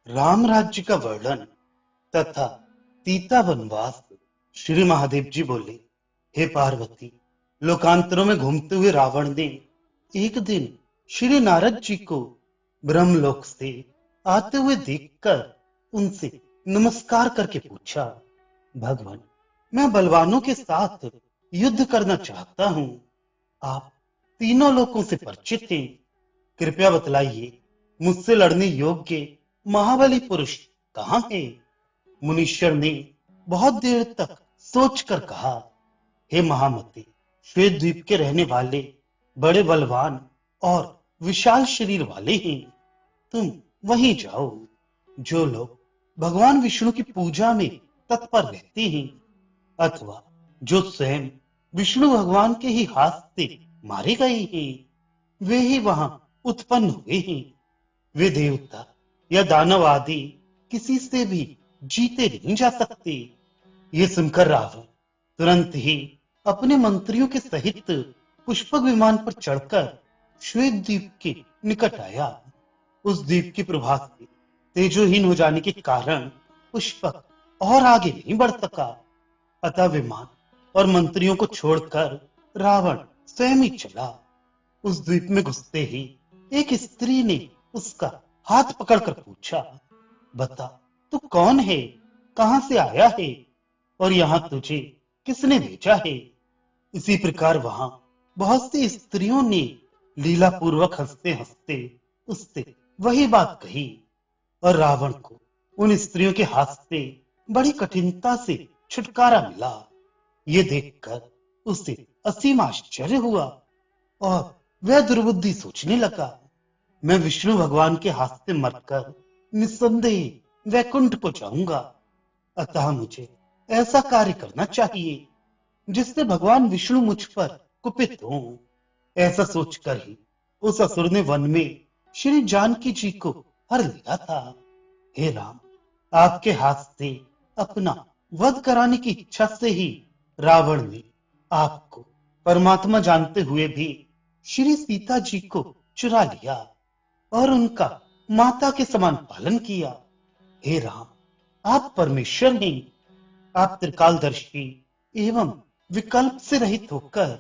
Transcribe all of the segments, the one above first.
राम राज्य का वर्णन तथा सीता वनवास। श्री महादेव जी बोले, हे पार्वती, लोकांतरों में घूमते हुए रावण ने एक दिन श्री नारद जी को ब्रह्मलोक से आते हुए देखकर उनसे नमस्कार करके पूछा, भगवान, मैं बलवानों के साथ युद्ध करना चाहता हूँ। आप तीनों लोकों से परिचित हैं, कृपया बतलाइए, मुझसे लड़ने योग्य महाबली पुरुष कहाँ है? मुनीश्वर ने बहुत देर तक सोचकर कहा, हे महामते, श्वेत द्वीप के रहने वाले बड़े बलवान और विशाल शरीर वाले हैं। तुम वहीं जाओ। जो लोग भगवान विष्णु की पूजा में तत्पर रहते हैं अथवा जो स्वयं विष्णु भगवान के ही हाथ से मारे गए हैं, वे ही वहां उत्पन्न हुए हैं। वे देवता या दानव आदि किसी से भी जीते नहीं जा सकते। ये सुनकर रावण तुरंत ही अपने मंत्रियों के सहित पुष्पक विमान पर चढ़कर श्वेत द्वीप के निकट आया। उस द्वीप की प्रभा से तेजोहीन हो जाने के कारण पुष्पक और आगे नहीं बढ़ सका। अतः विमान और मंत्रियों को छोड़कर रावण स्वयं ही चला। उस द्वीप में घुसते ही एक स्त्री ने उसका हाथ पकड़कर पूछा, बता, तू कौन है, कहां से आया है और यहां तुझे किसने भेजा है? इसी प्रकार वहां बहुत सी स्त्रियों ने लीला पूर्वक हंसते हंसते उससे वही बात कही और रावण को उन स्त्रियों के हाथ से बड़ी कठिनता से छुटकारा मिला। ये देखकर उसे असीम आश्चर्य हुआ और वह दुर्बुद्धि सोचने लगा, मैं विष्णु भगवान के हाथ से मरकर निस्संदेह वैकुंठ को जाऊंगा। अतः मुझे ऐसा कार्य करना चाहिए जिससे भगवान विष्णु मुझ पर कुपित हों। ऐसा सोचकर ही उस असुर ने वन में श्री जानकी जी को हर लिया था। हे राम, आपके हाथ से अपना वध कराने की इच्छा से ही रावण ने आपको परमात्मा जानते हुए भी श्री सीता जी को चुरा लिया और उनका माता के समान पालन किया। हे राम, आप परमेश्वर हैं। आप त्रिकालदर्शी एवं विकल्प से रहित होकर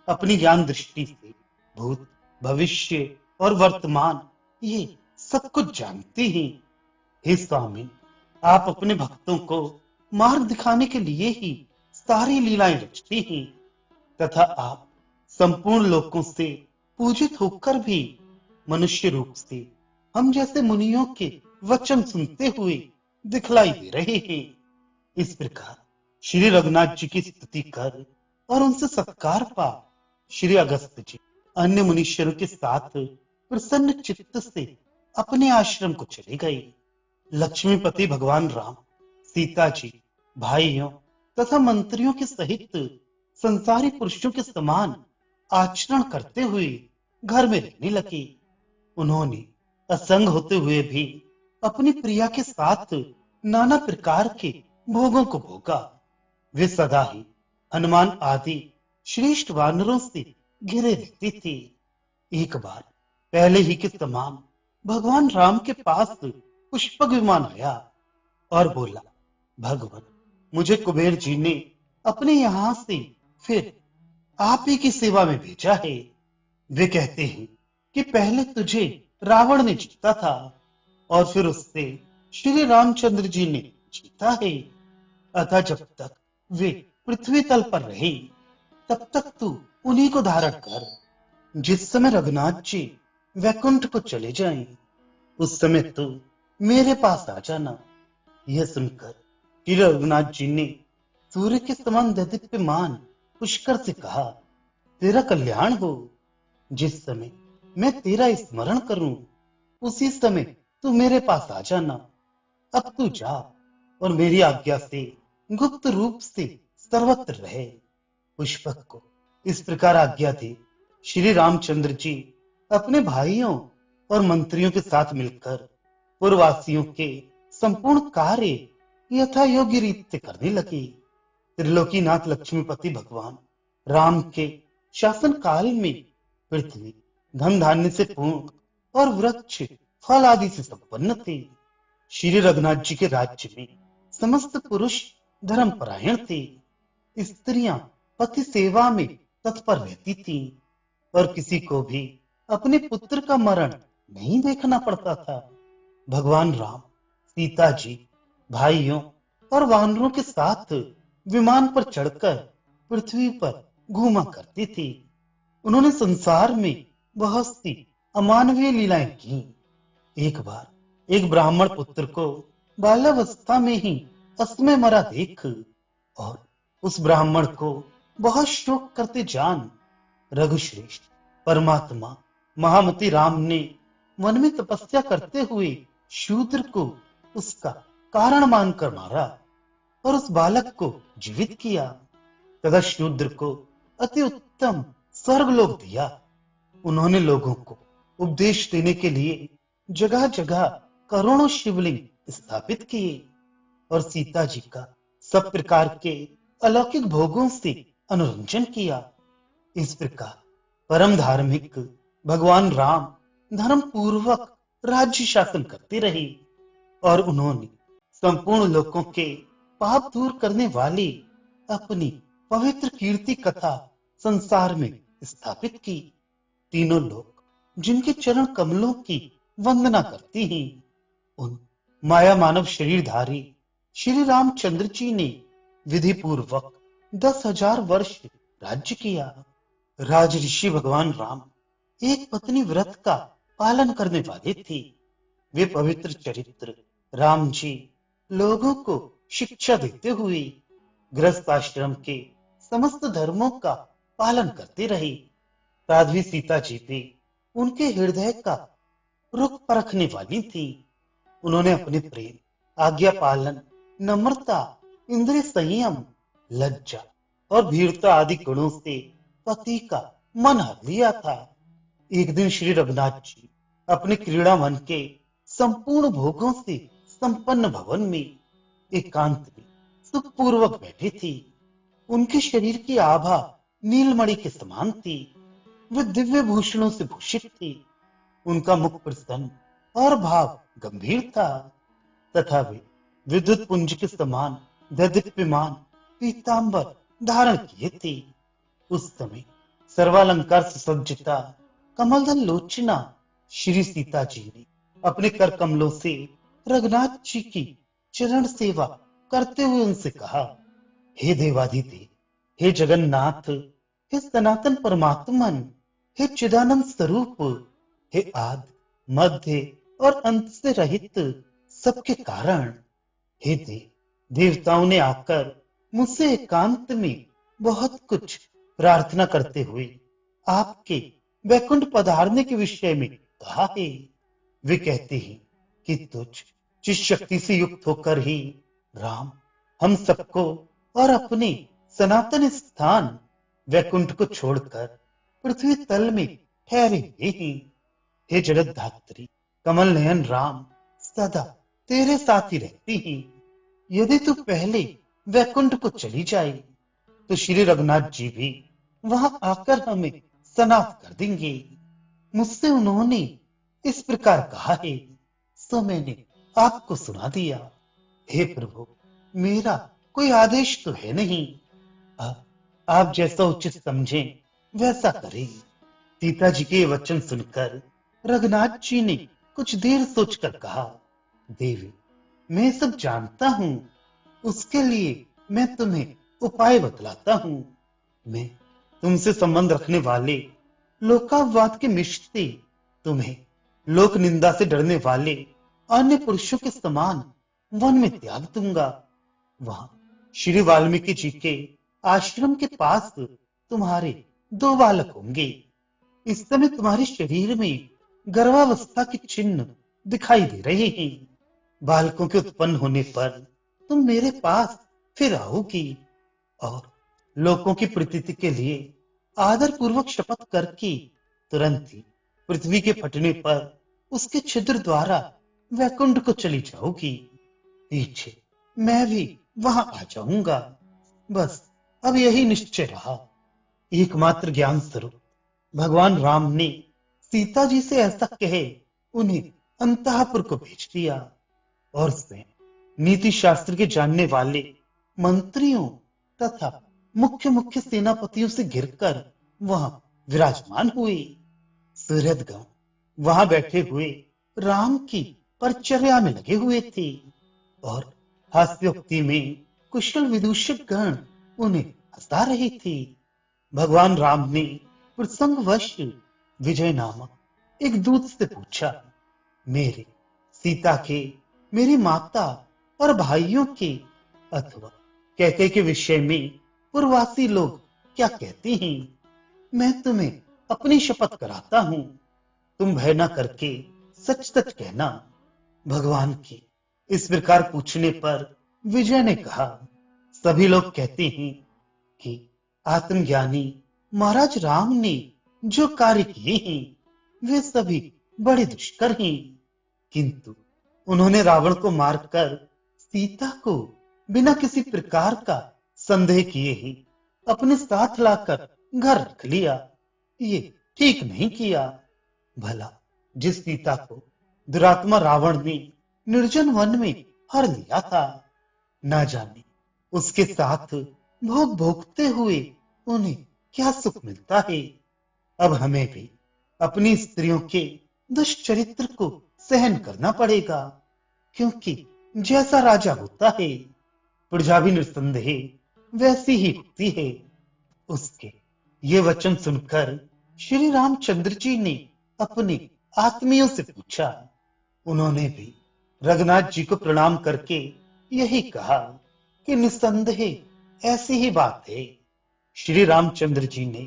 अपनी ज्ञान दृष्टि से भूत, भविष्य और वर्तमान ये सब कुछ जानते हैं। हे स्वामी, आप अपने भक्तों को मार्ग दिखाने के लिए ही सारी लीलाएं रचते हैं तथा आप संपूर्ण लोकों से पूजित होकर भी मनुष्य रूप से हम जैसे मुनियों के वचन सुनते हुए दिखलाई दे रहे हैं। इस प्रकार श्री रघुनाथ जी की स्तुति कर और उनसे सत्कार पा श्री अगस्त जी अन्य मुनीश्वरों के साथ प्रसन्न चित्त से अपने आश्रम को चले गए। लक्ष्मीपति भगवान राम, सीता जी, भाइयों तथा मंत्रियों के सहित संसारी पुरुषों के समान आचरण करते हुए घर में रहने लगे। उन्होंने असंग होते हुए भी अपनी प्रिया के साथ नाना प्रकार के भोगों को भोगा। वे सदा ही हनुमान आदि श्रेष्ठ वानरों से घिरे रहते थे। एक बार पहले ही के समान भगवान राम के पास पुष्पक विमान आया और बोला, भगवान, मुझे कुबेर जी ने अपने यहां से फिर आप ही की सेवा में भेजा है। वे कहते हैं कि पहले तुझे रावण ने जीता था और फिर उससे श्री रामचंद्र जी ने जीता है। अतः जब तक वे पृथ्वी तल पर रहे तब तक तू उन्हीं को धारण कर। जिस समय रघुनाथ जी वैकुंठ को चले जाएं, उस समय तू मेरे पास आ जाना। यह सुनकर कि रघुनाथ जी ने सूर्य के समान दीप्यमान पुष्कर से कहा, तेरा कल्याण हो। जिस समय मैं तेरा स्मरण करूं उसी समय तू मेरे पास आ जाना। अब तू जा और मेरी आज्ञा से गुप्त रूप से सर्वत्र रहे। पुष्पक को इस प्रकार आज्ञा दी श्री रामचंद्र जी अपने भाइयों और मंत्रियों के साथ मिलकर पूर्ववासियों के संपूर्ण कार्य यथा योग्य रीत से करने लगे। त्रिलोकीनाथ लक्ष्मीपति भगवान राम के शासन काल में पृथ्वी धन धान्य से पूर्ण और वृक्ष फल आदि से संपन्न थे। श्री रघुनाथ जी के राज्य में समस्त पुरुष धर्मपरायण थे। स्त्रियां पति सेवा में तत्पर रहती थीं और किसी को भी अपने पुत्र का मरण नहीं देखना पड़ता था। भगवान राम, सीता जी, भाइयों और वानरों के साथ विमान पर चढ़कर पृथ्वी पर घूमा करती थी। उन्होंने संसार में बहुत सी अमानवीय लीलाएं की। एक बार एक ब्राह्मण पुत्र को बाल्यावस्था में ही असमय मरा देख और उस ब्राह्मण को बहुत शोक करते जान रघुश्रेष्ठ परमात्मा महामती राम ने वन में तपस्या करते हुए शूद्र को उसका कारण मानकर मारा और उस बालक को जीवित किया तथा शूद्र को अति उत्तम स्वर्गलोक दिया। उन्होंने लोगों को उपदेश देने के लिए जगह जगह करोड़ों शिवलिंग स्थापित किए और सीता जी का सब प्रकार के अलौकिक भोगों से अनुरंजन किया। इस प्रकार परम धार्मिक भगवान राम धर्म पूर्वक राज्य शासन करते रहे और उन्होंने संपूर्ण लोगों के पाप दूर करने वाली अपनी पवित्र कीर्ति कथा संसार में स्थापित की। तीनों लोग जिनके चरण कमलों की वंदना करते हैं, उन माया मानव शरीरधारी श्री रामचंद्र जी ने विधि पूर्वक 10,000 वर्ष राज्य किया। राज ऋषि भगवान राम एक पत्नी व्रत का पालन करने वाले थे। वे पवित्र चरित्र राम जी लोगों को शिक्षा देते हुए गृहस्थ आश्रम के समस्त धर्मों का पालन करते रहे। साध्वी सीता जी भी उनके हृदय का रुख परखने वाली थी। उन्होंने अपने प्रेम, आज्ञा पालन, नम्रता, इंद्रिय संयम, लज्जा और भीरता आदि गुणों से पति का मन हर लिया था। एक दिन श्री रघुनाथ जी अपने क्रीड़ा मन के संपूर्ण भोगों से संपन्न भवन में एकांत में सुखपूर्वक बैठी थी। उनके शरीर की आभा नीलमणि के समान थी। वे दिव्य भूषणों से भूषित थी। उनका मुख प्रसन्न और भाव गंभीर था तथा वे विद्युत पुंज के समान दीप्यमान पीतांबर धारण किए थे। उस समय सर्वालंकार सुसज्जिता कमलदल लोचना श्री सीता जी ने अपने कर कमलों से रघुनाथ जी की चरण सेवा करते हुए उनसे कहा, हे देवाधिदेव, हे जगन्नाथ, हे सनातन परमात्मन, हे चिदानंद स्वरूप, हे आदि मध्य और अंत से रहित सबके कारण, हे देवताओं ने आकर मुझसे एकांत में बहुत कुछ प्रार्थना करते हुए आपके वैकुंठ पधारने के विषय में कहा है। वे कहते हैं कि तुझ जिस शक्ति से युक्त होकर ही राम हम सबको और अपने सनातन स्थान वैकुंठ को छोड़कर पृथ्वी तल में ठहरे हुए हैं। हे जगत धात्री, कमल नयन राम सदा तेरे साथ ही रहती हैं। यदि तू पहले वैकुंठ को चली जाए तो श्री रघुनाथ जी भी वहां आकर हमें सनाथ कर देंगे। मुझसे उन्होंने इस प्रकार कहा है, सो मैंने आपको सुना दिया। हे प्रभु, मेरा कोई आदेश तो है नहीं, आप जैसा उचित समझें वैसा करें। सीता जी के वचन सुनकर रघुनाथ जी ने कुछ देर सोचकर कहा, देवी, मैं सब जानता हूं, उसके लिए मैं तुम्हें उपाय बतलाता हूं। मैं तुमसे संबंध रखने वाले लोकापवाद के मिश्र तुम्हें लोक निंदा से डरने वाले अन्य पुरुषों के समान वन में त्याग दूंगा। वहां श्री वाल्मीकि जी के आश्रम के पास तुम्हारे 2 बालक होंगे। इस समय तुम्हारे शरीर में गर्भावस्था के चिन्ह दिखाई दे रहे हैं। बालकों के उत्पन्न होने पर तुम मेरे पास फिर आओगी और लोगों की प्रीति के लिए आदर पूर्वक शपथ करके तुरंत ही पृथ्वी के फटने पर उसके छिद्र द्वारा वैकुंठ को चली जाओगी। पीछे मैं भी वहां आ जाऊंगा। बस अब यही निश्चय रहा। एकमात्र ज्ञान स्वरूप भगवान राम ने सीता जी से ऐसा कहे उन्हें अंतःपुर को भेज दिया। और स्वयं नीति शास्त्र के जानने वाले मंत्रियों तथा मुख्य मुख्य सेनापतियों से घिरकर वहां विराजमान हुए। सूरजगण वहां बैठे हुए राम की परिचर्या में लगे हुए थे और हास्योक्ति में कुशल विदूषक गण उन्हें हंसा रहे थे। भगवान राम ने प्रसंगवश विजय नामक एक दूत से पूछा, मेरे सीता के, मेरी माता और भाइयों के अथवा कैकेयी के विषय में पूर्ववासी लोग क्या कहते हैं? मैं तुम्हें अपनी शपथ कराता हूं, तुम भय न करके सच सच कहना। भगवान के इस प्रकार पूछने पर विजय ने कहा, सभी लोग कहते हैं कि आत्मज्ञानी महाराज राम ने जो कार्य किए हैं वे सभी बड़े दुष्कर हैं, किंतु उन्होंने रावण को मारकर सीता को बिना किसी प्रकार का संदेह किए ही अपने साथ लाकर घर रख लिया। ये ठीक नहीं किया। भला जिस सीता को दुरात्मा रावण ने निर्जन वन में हर लिया था, ना जाने उसके साथ भोग भोगते हुए उन्हें क्या सुख मिलता है। अब हमें भी अपनी स्त्रियों के दुष्चरित्र को सहन करना पड़ेगा, क्योंकि जैसा राजा होता है प्रजा भी निस्संदेह वैसी ही होती है। उसके ये वचन सुनकर श्री रामचंद्र जी ने अपने आत्मियों से पूछा। उन्होंने भी रघुनाथ जी को प्रणाम करके यही कहा कि निस्संदेह ऐसी ही बात है। श्री रामचंद्र जी ने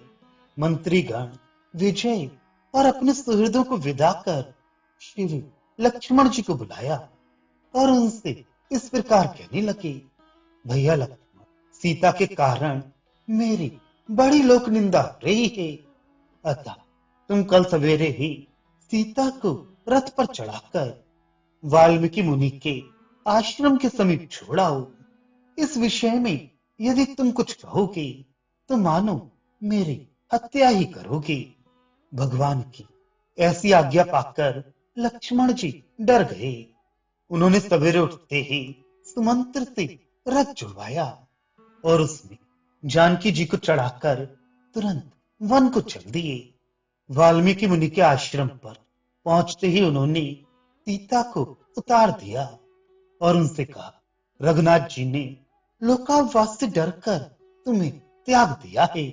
मंत्रीगण, विजय और अपने सुहृदों को विदा कर श्री लक्ष्मण जी को बुलाया और उनसे इस प्रकार कहने लगे, भैया लक्ष्मण, सीता के कारण मेरी बड़ी लोक निंदा हो रही है, अतः तुम कल सवेरे ही सीता को रथ पर चढ़ाकर वाल्मीकि मुनि के आश्रम के समीप छोड़ाओ। इस विषय में यदि तुम कुछ कहोगे तो मानो मेरी हत्या ही करोगे। भगवान की ऐसी आज्ञा पाकर लक्ष्मण जी डर गए। उन्होंने सवेरे उठते ही सुमंत्र से रथ जुड़वाया और उसमें जानकी जी को चढ़ाकर तुरंत वन को चल दिए। वाल्मीकि मुनि के आश्रम पर पहुंचते ही उन्होंने सीता को उतार दिया और उनसे कहा, रघुनाथ जी ने लोकावास से डरकर तुम्हें त्याग दिया है।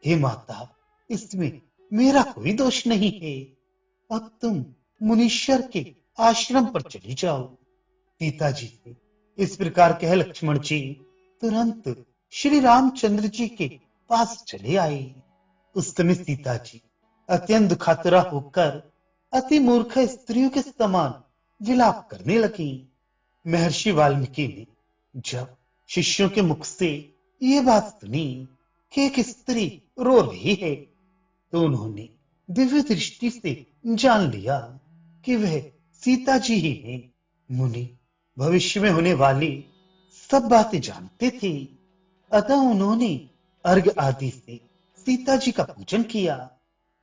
हे माता, इसमें मेरा कोई दोष नहीं है। अब तुम मुनीश्वर के आश्रम पर चली जाओ। सीता जी से इस प्रकार कह लक्ष्मण जी तुरंत श्री रामचंद्र जी के पास चले आए। उस समय सीता जी अत्यंत दुखातुरा होकर अति मूर्ख स्त्रियों के समान विलाप करने लगी। महर्षि वाल्मीकि ने जब शिष्यों के मुख से ये बात सुनी कि एक स्त्री रो रही है, तो उन्होंने दिव्य दृष्टि से जान लिया कि वह सीता जी ही है। मुनि भविष्य में होने वाली सब बातें जानते थे, अतः उन्होंने अर्घ आदि से सीता जी का पूजन किया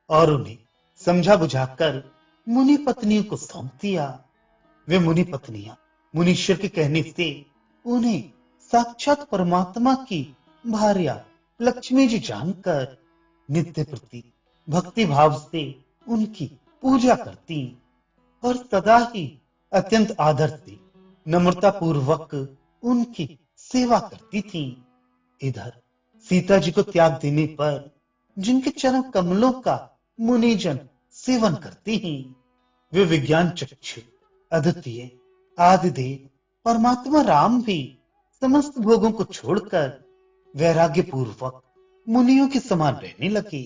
और उन्हें समझा बुझाकर मुनि पत्नियों को सौंप दिया। वे मुनि पत्नियां मुनीश्वर के कहने से उन्हें साक्षात परमात्मा की भार्या लक्ष्मी जी जानकर नित्य प्रति भक्ति भाव से उनकी पूजा करती और सदा ही अत्यंत आदर से नम्रता पूर्वक उनकी सेवा करती थी। इधर सीता जी को त्याग देने पर जिनके चरण कमलों का मुनिजन सेवन करते हैं, वे विज्ञान चक्षु अद्वितीय आदिदेव परमात्मा राम भी समस्त भोगों को छोड़कर वैराग्य पूर्वक मुनियों के समान रहने लगे।